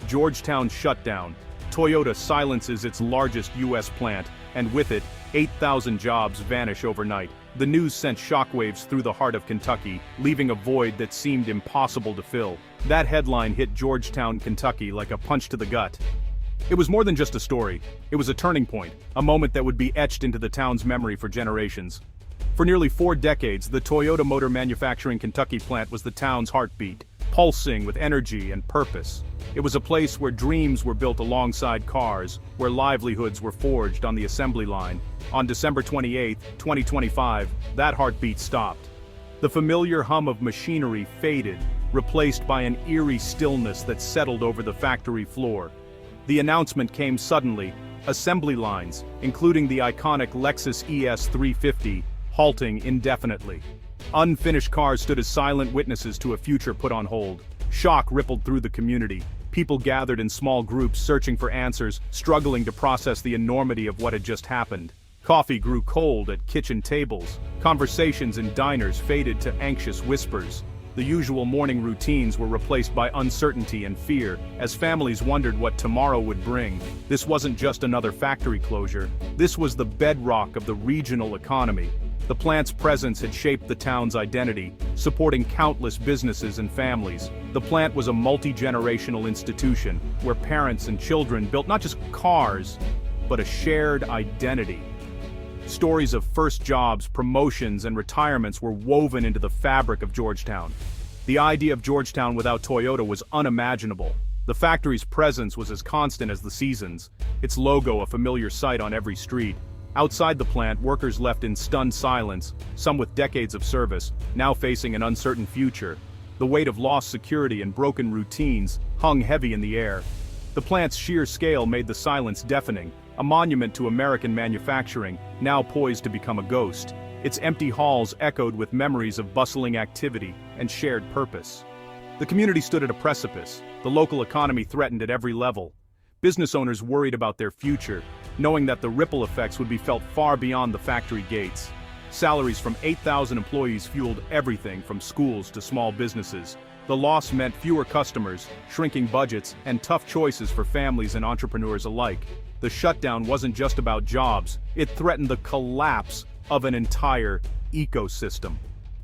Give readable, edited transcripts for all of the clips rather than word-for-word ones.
Georgetown shutdown, Toyota silences its largest U.S. plant, and with it, 8,000 jobs vanish overnight. The news sent shockwaves through the heart of Kentucky, leaving a void that seemed impossible to fill. That headline hit Georgetown, Kentucky like a punch to the gut. It was more than just a story. It was a turning point, a moment that would be etched into the town's memory for generations. For nearly 4 decades, the Toyota Motor Manufacturing Kentucky plant was the town's heartbeat, pulsing with energy and purpose. It was a place where dreams were built alongside cars, where livelihoods were forged on the assembly line. On December 28, 2025, that heartbeat stopped. The familiar hum of machinery faded, replaced by an eerie stillness that settled over the factory floor. The announcement came suddenly, assembly lines, including the iconic Lexus ES 350, halting indefinitely. Unfinished cars stood as silent witnesses to a future put on hold. Shock rippled through the community. People gathered in small groups searching for answers, struggling to process the enormity of what had just happened. Coffee grew cold at kitchen tables. Conversations in diners faded to anxious whispers. The usual morning routines were replaced by uncertainty and fear, as families wondered what tomorrow would bring. This wasn't just another factory closure. This was the bedrock of the regional economy. The plant's presence had shaped the town's identity, supporting countless businesses and families. The plant was a multi-generational institution, where parents and children built not just cars, but a shared identity. Stories of first jobs, promotions, and retirements were woven into the fabric of Georgetown. The idea of Georgetown without Toyota was unimaginable. The factory's presence was as constant as the seasons, its logo a familiar sight on every street. Outside the plant, workers left in stunned silence, some with decades of service, now facing an uncertain future. The weight of lost security and broken routines hung heavy in the air. The plant's sheer scale made the silence deafening, a monument to American manufacturing, now poised to become a ghost. Its empty halls echoed with memories of bustling activity and shared purpose. The community stood at a precipice, the local economy threatened at every level. Business owners worried about their future, knowing that the ripple effects would be felt far beyond the factory gates. Salaries from 8,000 employees fueled everything from schools to small businesses. The loss meant fewer customers, shrinking budgets, and tough choices for families and entrepreneurs alike. The shutdown wasn't just about jobs, it threatened the collapse of an entire ecosystem.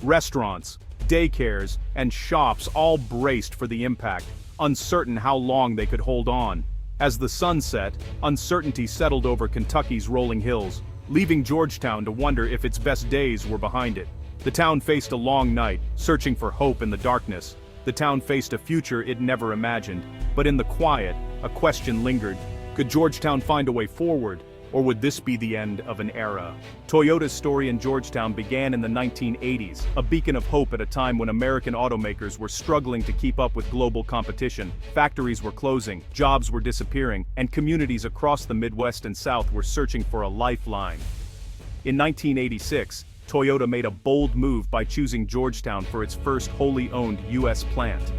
Restaurants, daycares, and shops all braced for the impact, uncertain how long they could hold on. As the sun set, uncertainty settled over Kentucky's rolling hills, leaving Georgetown to wonder if its best days were behind it. The town faced a long night, searching for hope in the darkness. The town faced a future it never imagined, but in the quiet, a question lingered. Could Georgetown find a way forward, or would this be the end of an era? Toyota's story in Georgetown began in the 1980s, a beacon of hope at a time when American automakers were struggling to keep up with global competition. Factories were closing, jobs were disappearing, and communities across the Midwest and South were searching for a lifeline. In 1986, Toyota made a bold move by choosing Georgetown for its first wholly owned U.S. plant.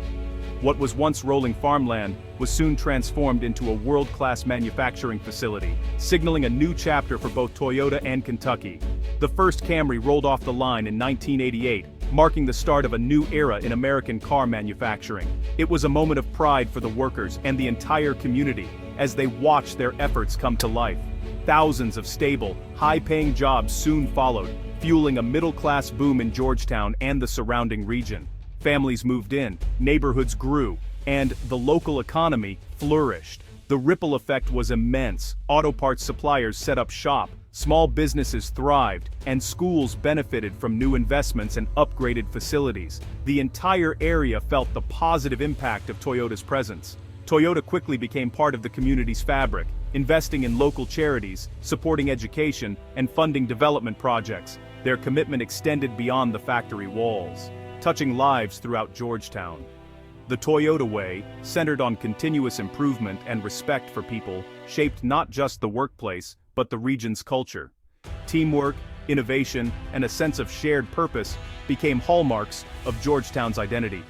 What was once rolling farmland was soon transformed into a world-class manufacturing facility, signaling a new chapter for both Toyota and Kentucky. The first Camry rolled off the line in 1988, marking the start of a new era in American car manufacturing. It was a moment of pride for the workers and the entire community as they watched their efforts come to life. Thousands of stable, high-paying jobs soon followed, fueling a middle-class boom in Georgetown and the surrounding region. Families moved in, neighborhoods grew, and the local economy flourished. The ripple effect was immense. Auto parts suppliers set up shop, small businesses thrived, and schools benefited from new investments and upgraded facilities. The entire area felt the positive impact of Toyota's presence. Toyota quickly became part of the community's fabric, investing in local charities, supporting education, and funding development projects. Their commitment extended beyond the factory walls, touching lives throughout Georgetown. The Toyota Way, centered on continuous improvement and respect for people, shaped not just the workplace, but the region's culture. Teamwork, innovation, and a sense of shared purpose became hallmarks of Georgetown's identity.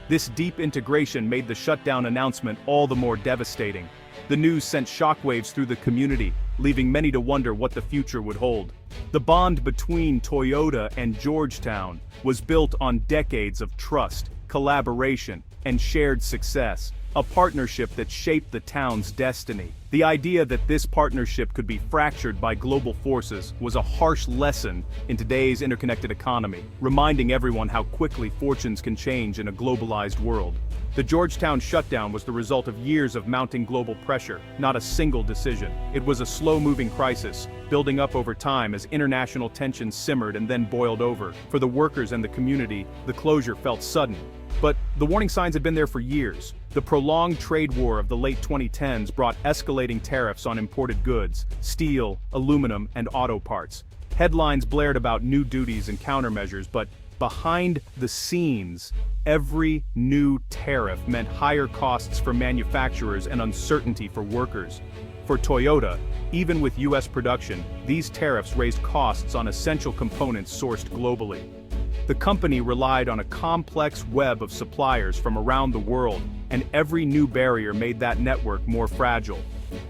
This deep integration made the shutdown announcement all the more devastating. The news sent shockwaves through the community, leaving many to wonder what the future would hold. The bond between Toyota and Georgetown was built on decades of trust, collaboration, and shared success. a partnership that shaped the town's destiny. The idea that this partnership could be fractured by global forces was a harsh lesson in today's interconnected economy, reminding everyone how quickly fortunes can change in a globalized world. The Georgetown shutdown was the result of years of mounting global pressure, not a single decision. It was a slow-moving crisis, building up over time as international tensions simmered and then boiled over. For the workers and the community, the closure felt sudden. But the warning signs had been there for years. The prolonged trade war of the late 2010s brought escalating tariffs on imported goods, steel, aluminum, and auto parts. Headlines blared about new duties and countermeasures, but behind the scenes, every new tariff meant higher costs for manufacturers and uncertainty for workers. For Toyota, even with US production, these tariffs raised costs on essential components sourced globally. The company relied on a complex web of suppliers from around the world, and every new barrier made that network more fragile.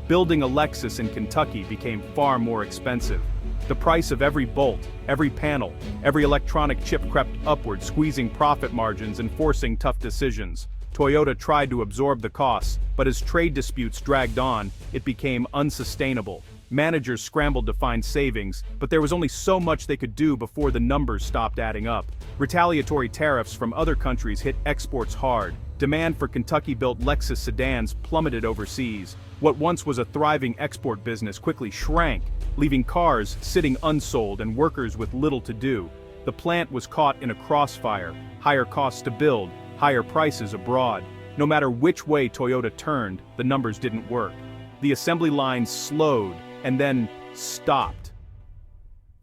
Building a Lexus in Kentucky became far more expensive. The price of every bolt, every panel, every electronic chip crept upward, squeezing profit margins and forcing tough decisions. Toyota tried to absorb the costs, but as trade disputes dragged on, it became unsustainable. Managers scrambled to find savings, but there was only so much they could do before the numbers stopped adding up. Retaliatory tariffs from other countries hit exports hard. Demand for Kentucky-built Lexus sedans plummeted overseas. What once was a thriving export business quickly shrank, leaving cars sitting unsold and workers with little to do. The plant was caught in a crossfire: higher costs to build, higher prices abroad. No matter which way Toyota turned, the numbers didn't work. The assembly line slowed and then stopped.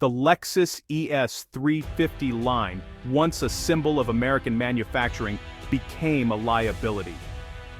The Lexus ES350 line, once a symbol of American manufacturing, became a liability.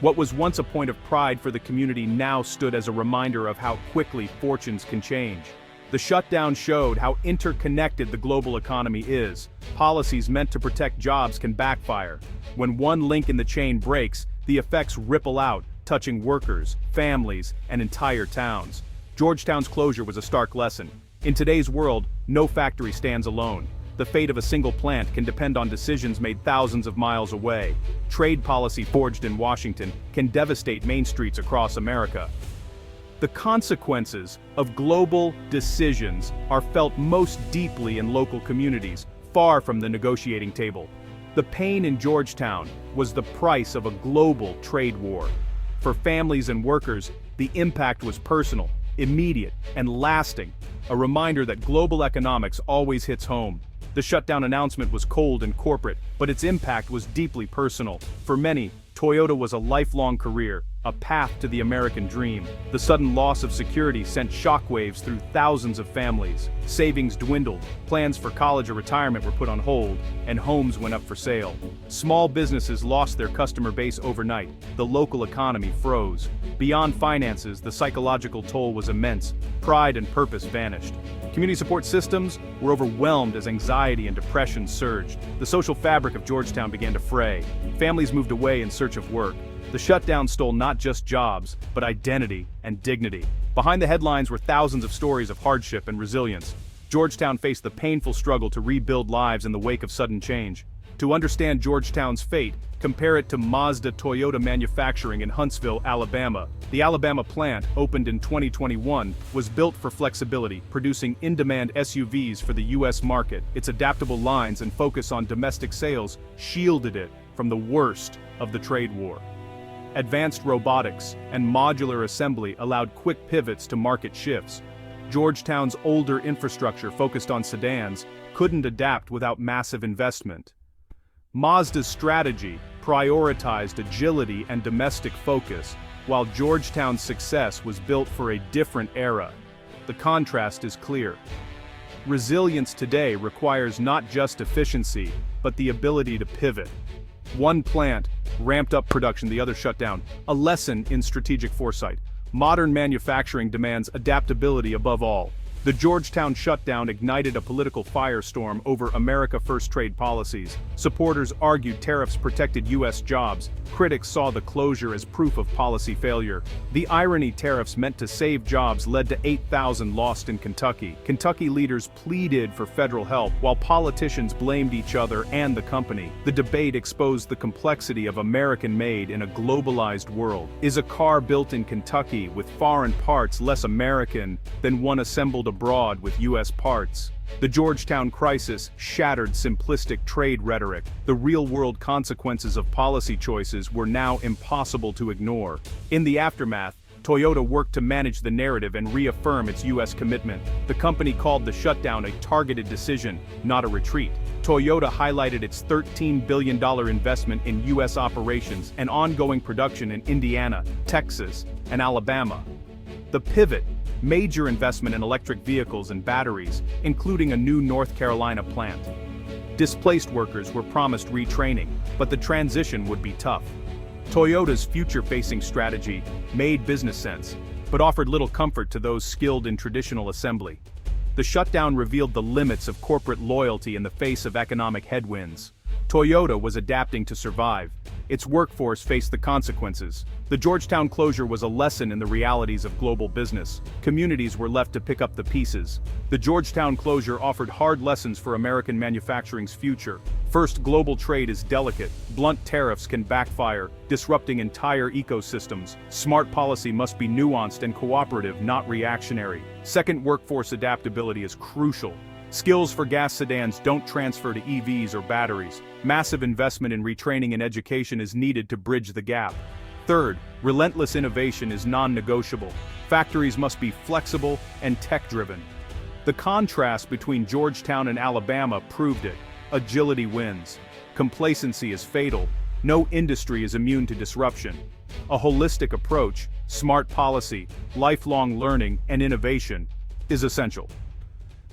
What was once a point of pride for the community now stood as a reminder of how quickly fortunes can change. The shutdown showed how interconnected the global economy is. Policies meant to protect jobs can backfire. When one link in the chain breaks, the effects ripple out, touching workers, families, and entire towns. Georgetown's closure was a stark lesson. In today's world, no factory stands alone. The fate of a single plant can depend on decisions made thousands of miles away. Trade policy forged in Washington can devastate main streets across America. The consequences of global decisions are felt most deeply in local communities, far from the negotiating table. The pain in Georgetown was the price of a global trade war. For families and workers, the impact was personal, immediate, and lasting, a reminder that global economics always hits home. The shutdown announcement was cold and corporate, but its impact was deeply personal. For many, Toyota was a lifelong career, a path to the American dream. The sudden loss of security sent shockwaves through thousands of families. Savings dwindled, plans for college or retirement were put on hold, and homes went up for sale. Small businesses lost their customer base overnight. The local economy froze. Beyond finances, the psychological toll was immense. Pride and purpose vanished. Community support systems were overwhelmed as anxiety and depression surged. The social fabric of Georgetown began to fray. Families moved away in search of work. The shutdown stole not just jobs, but identity and dignity. Behind the headlines were thousands of stories of hardship and resilience. Georgetown faced the painful struggle to rebuild lives in the wake of sudden change. To understand Georgetown's fate, compare it to Mazda Toyota manufacturing in Huntsville, Alabama. The Alabama plant, opened in 2021, was built for flexibility, producing in-demand SUVs for the U.S. market. Its adaptable lines and focus on domestic sales shielded it from the worst of the trade war. Advanced robotics and modular assembly allowed quick pivots to market shifts. Georgetown's older infrastructure focused on sedans couldn't adapt without massive investment. Mazda's strategy prioritized agility and domestic focus, while Georgetown's success was built for a different era. The contrast is clear. Resilience today requires not just efficiency, but the ability to pivot. One plant ramped up production, the other shut down. A lesson in strategic foresight. Modern manufacturing demands adaptability above all. The The Georgetown shutdown ignited a political firestorm over America First trade policies. Supporters argued tariffs protected U.S. jobs. Critics saw the closure as proof of policy failure. The irony tariffs meant to save jobs led to 8,000 lost in Kentucky. Kentucky leaders pleaded for federal help, while politicians blamed each other and the company. The debate exposed the complexity of American-made in a globalized world. Is a car built in Kentucky with foreign parts less American than one assembled abroad with U.S. parts? The Georgetown crisis shattered simplistic trade rhetoric. The real-world consequences of policy choices were now impossible to ignore. In the aftermath, Toyota worked to manage the narrative and reaffirm its U.S. commitment. The company called the shutdown a targeted decision, not a retreat. Toyota highlighted its $13 billion investment in U.S. operations and ongoing production in Indiana, Texas, and Alabama. The pivot: major investment in electric vehicles and batteries, including a new North Carolina plant. Displaced workers were promised retraining, but the transition would be tough. Toyota's future-facing strategy made business sense, but offered little comfort to those skilled in traditional assembly. The shutdown revealed the limits of corporate loyalty in the face of economic headwinds. Toyota was adapting to survive. Its workforce faced the consequences. The Georgetown closure was a lesson in the realities of global business. Communities were left to pick up the pieces. The Georgetown closure offered hard lessons for American manufacturing's future. First, global trade is delicate. Blunt tariffs can backfire, disrupting entire ecosystems. Smart policy must be nuanced and cooperative, not reactionary. Second, workforce adaptability is crucial. Skills for gas sedans don't transfer to EVs or batteries. Massive investment in retraining and education is needed to bridge the gap. Third, relentless innovation is non-negotiable. Factories must be flexible and tech-driven. The contrast between Georgetown and Alabama proved it. Agility wins. Complacency is fatal. No industry is immune to disruption. A holistic approach, smart policy, lifelong learning, and innovation is essential.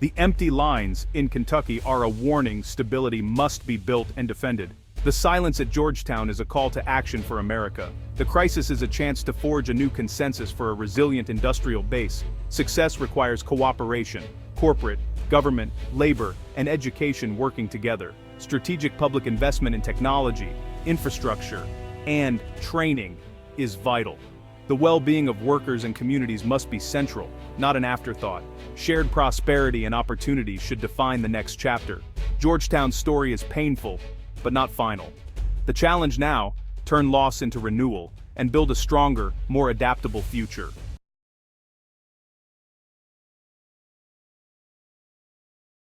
The empty lines in Kentucky are a warning. Stability must be built and defended. The silence at Georgetown is a call to action for America. The crisis is a chance to forge a new consensus for a resilient industrial base. Success requires cooperation: corporate, government, labor, and education working together. Strategic public investment in technology, infrastructure, and training is vital. The well-being of workers and communities must be central, not an afterthought. Shared prosperity and opportunity should define the next chapter. Georgetown's story is painful, but not final. The challenge now: turn loss into renewal and build a stronger, more adaptable future.